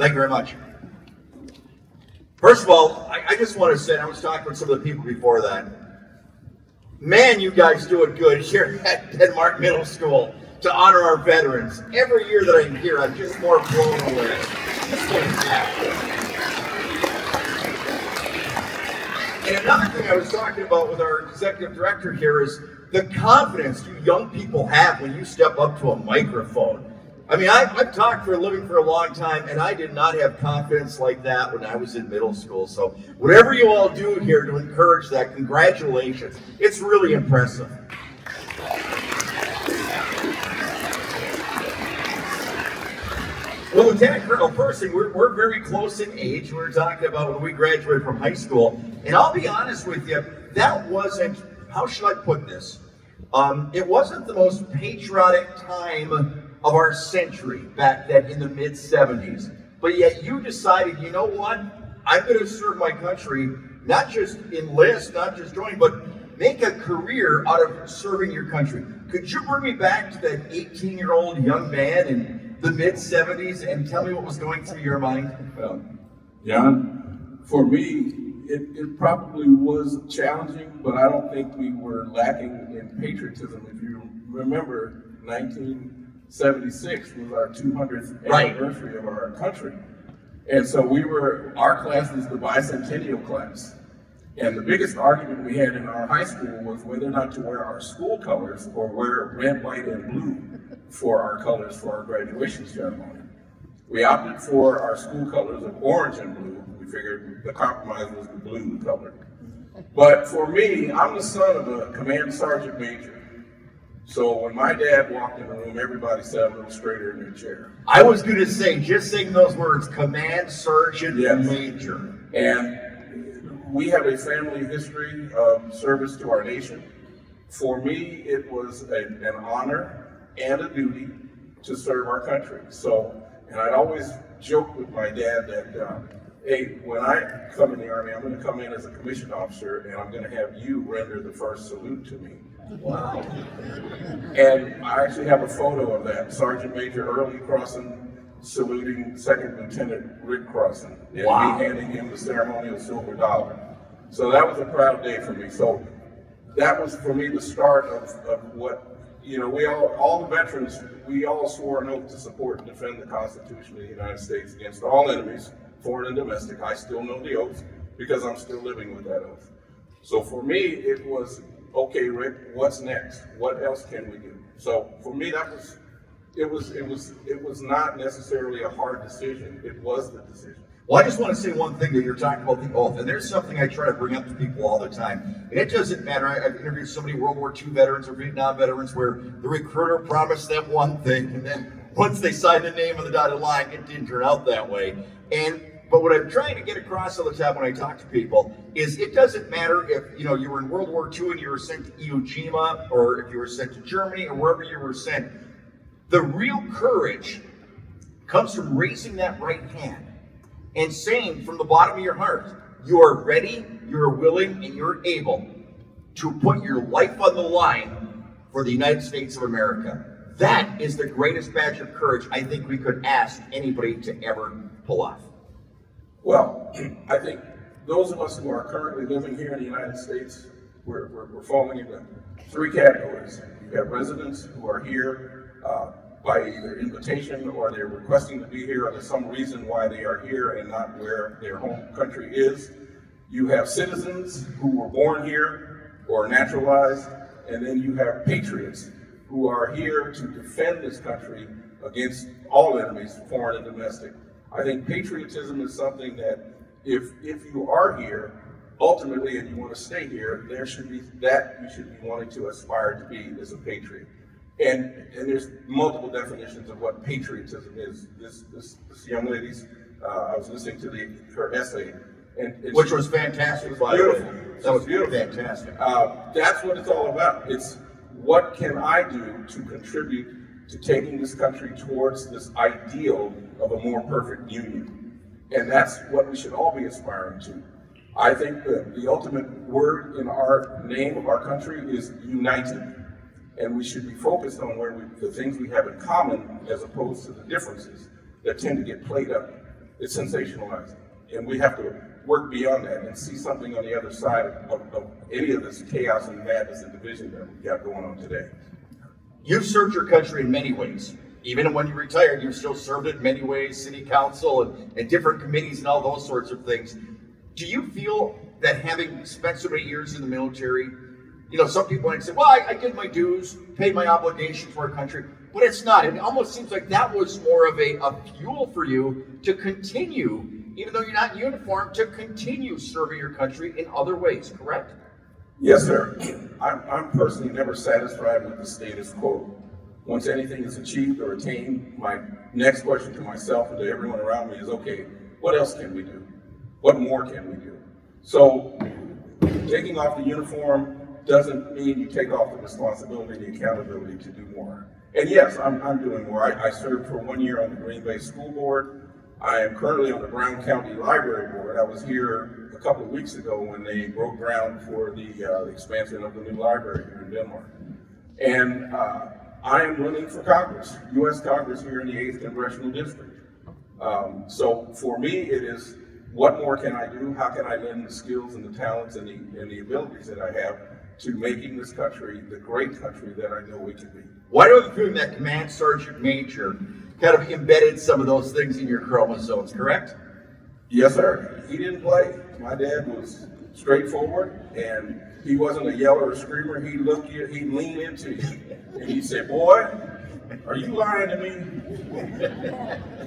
Thank you very much. First of all, I just want to say, I was talking with some of the people before that. Man, you guys do it good here at Denmark Middle School to honor our veterans. Every year that I'm here, I'm just more blown away. It's fantastic. And another thing I was talking about with our executive director here is the confidence you young people have when you step up to a microphone. I mean, I've talked for a living for a long time, and I did not have confidence like that when I was in middle school. So whatever you all do here to encourage that, congratulations. It's really impressive. Well, Lieutenant Colonel Croson, we're very close in age. We were talking about when we graduated from high school. And I'll be honest with you, that wasn't, how should I put this? It wasn't the most patriotic time of our century back then in the mid-70s. But yet you decided, you know what? I'm going to serve my country, not just enlist, not just join, but make a career out of serving your country. Could you bring me back to that 18-year-old young man in the mid-70s and tell me what was going through your mind? Well, John, for me, it probably was challenging, but I don't think we were lacking in patriotism. If you remember, 1976 was our 200th anniversary of our country. And so our class was the bicentennial class. And the biggest argument we had in our high school was whether or not to wear our school colors or wear red, white, and blue for our colors for our graduation ceremony. We opted for our school colors of orange and blue. We figured the compromise was the blue color. But for me, I'm the son of a command sergeant major. So when my dad walked in the room, everybody sat a little straighter in their chair. I was going to say, just saying those words, command sergeant major. And we have a family history of service to our nation. For me, it was an honor and a duty to serve our country. So, and I'd always joke with my dad that, hey, when I come in the Army, I'm going to come in as a commissioned officer and I'm going to have you render the first salute to me. Wow. And I actually have a photo of that. Sergeant Major Early Crosson saluting Second Lieutenant Rick Crosson and me handing him the ceremonial silver dollar. So that was a proud day for me. So that was for me the start of what, you know, we all the veterans, we all swore an oath to support and defend the Constitution of the United States against all enemies, foreign and domestic. I still know the oath because I'm still living with that oath. So for me, it was, okay, Rick, what's next? What else can we do? So for me, it was not necessarily a hard decision. It was the decision. Well, I just want to say one thing that you're talking about the oath, and there's something I try to bring up to people all the time. And it doesn't matter. I've interviewed so many World War II veterans or Vietnam veterans where the recruiter promised them one thing, and then once they signed the name on the dotted line, it didn't turn out that way. But what I'm trying to get across all the time when I talk to people is it doesn't matter if you were in World War II and you were sent to Iwo Jima, or if you were sent to Germany or wherever you were sent. The real courage comes from raising that right hand and saying from the bottom of your heart, you are ready, you are willing, and you're able to put your life on the line for the United States of America. That is the greatest badge of courage I think we could ask anybody to ever pull off. Well, I think those of us who are currently living here in the United States, we're falling into three categories. You have residents who are here by either invitation or they're requesting to be here, or there's some reason why they are here and not where their home country is. You have citizens who were born here or naturalized, and then you have patriots who are here to defend this country against all enemies, foreign and domestic. I think patriotism is something that if you are here, ultimately, and you want to stay here, there should be that you should be wanting to aspire to be as a patriot. And there's multiple definitions of what patriotism is. This young lady's, I was listening to her essay. Which was fantastic, by the way. That was beautiful. Fantastic. That's what it's all about. It's what can I do to contribute to taking this country towards this ideal of a more perfect union. And that's what we should all be aspiring to. I think that the ultimate word in our name of our country is united. And we should be focused on the things we have in common as opposed to the differences that tend to get played up. it's sensationalizing. And we have to work beyond that and see something on the other side of any of this chaos and madness and division that we've got going on today. You've served your country in many ways. Even when you retired, you still served it in many ways, city council and different committees and all those sorts of things. Do you feel that having spent so many years in the military, some people might say, well, I did my dues, paid my obligations for our country, but it's not. It almost seems like that was more of a fuel for you to continue, even though you're not in uniform, to continue serving your country in other ways, correct? Yes, sir. I'm personally never satisfied with the status quo. Once anything is achieved or attained, my next question to myself and to everyone around me is, okay, what else can we do? What more can we do? So taking off the uniform doesn't mean you take off the responsibility and the accountability to do more. And yes, I'm doing more. I served for 1 year on the Green Bay School Board. I am currently on the Brown County Library Board. I was here a couple of weeks ago when they broke ground for the expansion of the new library here in Denmark. And I am running for Congress, U.S. Congress here in the 8th Congressional District. So for me, it is what more can I do? How can I lend the skills and the talents and the abilities that I have to making this country the great country that I know we can be? Why do I have a feeling that Command Sergeant Major kind of embedded some of those things in your chromosomes, correct? Yes, sir. He didn't play. My dad was straightforward, and he wasn't a yeller or screamer. He'd look you, he'd lean into you, and he'd say, boy, are you lying to me?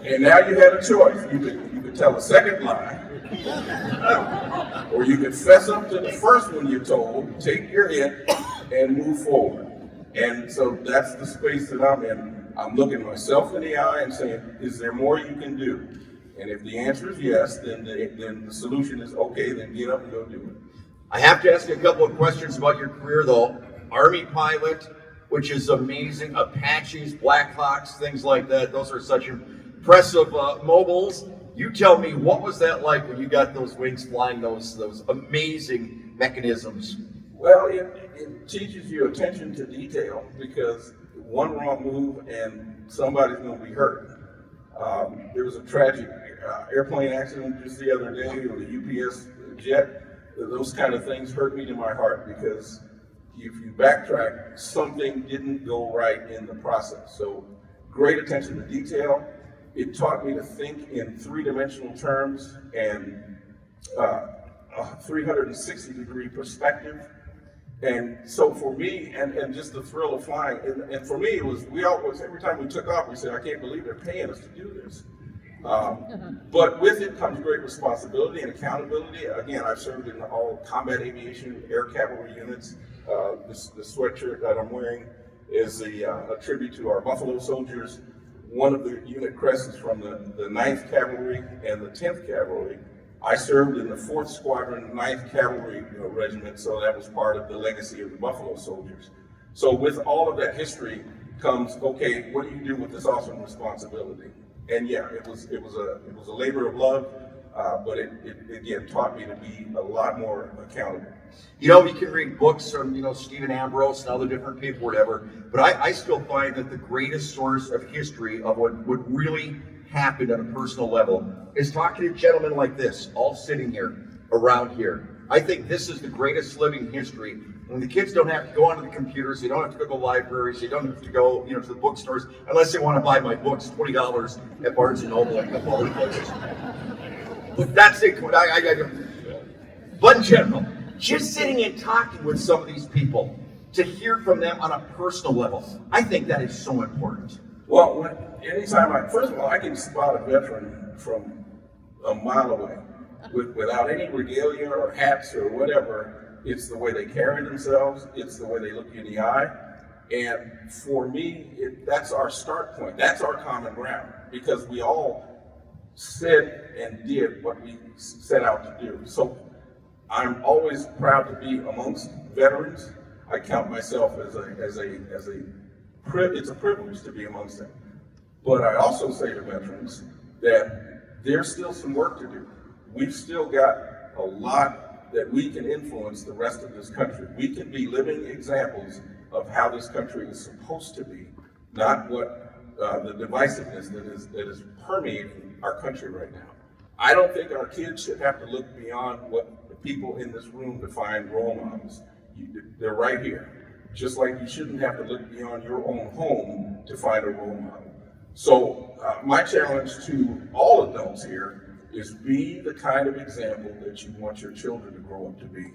And now you had a choice. You could tell a second lie, or you could fess up to the first one you told, take your hit, and move forward. And so that's the space that I'm in. I'm looking myself in the eye and saying, is there more you can do? And if the answer is yes, then the solution is, okay, then get up and go do it. I have to ask you a couple of questions about your career, though. Army pilot, which is amazing. Apaches, Blackhawks, things like that. Those are such impressive mobiles. You tell me, what was that like when you got those wings flying those amazing mechanisms? Well, it teaches you attention to detail, because one wrong move and somebody's going to be hurt. There was a tragic airplane accident just the other day with a UPS jet. Those kind of things hurt me to my heart, because if you backtrack, something didn't go right in the process. So great attention to detail. It taught me to think in three-dimensional terms and a 360-degree perspective. And so for me, and just the thrill of flying, and for me, it was, we always, every time we took off, we said, I can't believe they're paying us to do this. But with it comes great responsibility and accountability. Again, I've served in all combat aviation, air cavalry units. The sweatshirt that I'm wearing is a tribute to our Buffalo soldiers. One of the unit crests is from the 9th Cavalry and the 10th Cavalry. I served in the 4th Squadron, 9th Cavalry Regiment, so that was part of the legacy of the Buffalo soldiers. So with all of that history comes, okay, what do you do with this awesome responsibility? And yeah, it was a labor of love, but it again taught me to be a lot more accountable. You can read books from, Stephen Ambrose and other different people, whatever, but I still find that the greatest source of history of what would really happen on a personal level is talking to gentlemen like this, all sitting here, around here. I think this is the greatest living history. When the kids don't have to go onto the computers, they don't have to go to the libraries, they don't have to go, to the bookstores, unless they want to buy my books, $20 at Barnes and Noble and all the places. But that's it. But in general, just sitting and talking with some of these people to hear from them on a personal level, I think that is so important. Well, anytime first of all, I can spot a veteran from a mile away without any regalia or hats or whatever. It's the way they carry themselves. It's the way they look you in the eye. And for me, that's our start point. That's our common ground, because we all said and did what we set out to do. So I'm always proud to be amongst veterans. I count myself as it's a privilege to be amongst them. But I also say to veterans that there's still some work to do. We've still got a lot that we can influence the rest of this country. We can be living examples of how this country is supposed to be, not what the divisiveness that is permeating our country right now. I don't think our kids should have to look beyond what the people in this room define role models. They're right here. Just like you shouldn't have to look beyond your own home to find a role model. So my challenge to all adults here is be the kind of example that you want your children to grow up to be.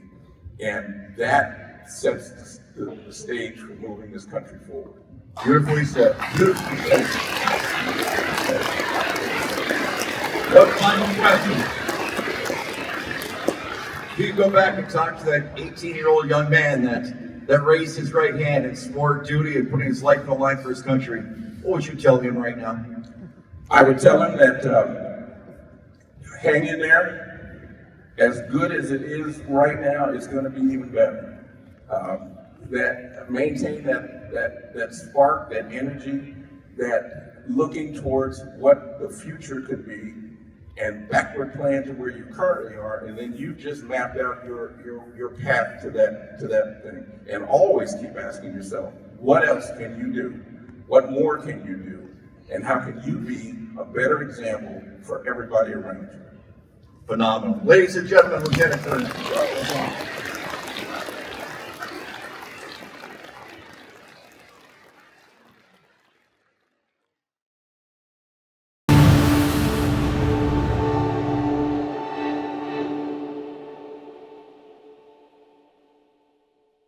And that sets the stage for moving this country forward. Beautifully said. Beautifully said. One final question. If you go back and talk to that 18-year-old young man that raised his right hand and swore duty and putting his life on the line for his country, what would you tell him right now? I would tell him that hang in there. As good as it is right now, it's going to be even better. That maintain that spark, that energy, that looking towards what the future could be, and backward plan to where you currently are, and then you just mapped out your path to that thing. And always keep asking yourself, what else can you do? What more can you do? And how can you be a better example for everybody around you? Phenomenal. Ladies and gentlemen, Lieutenant Colonel.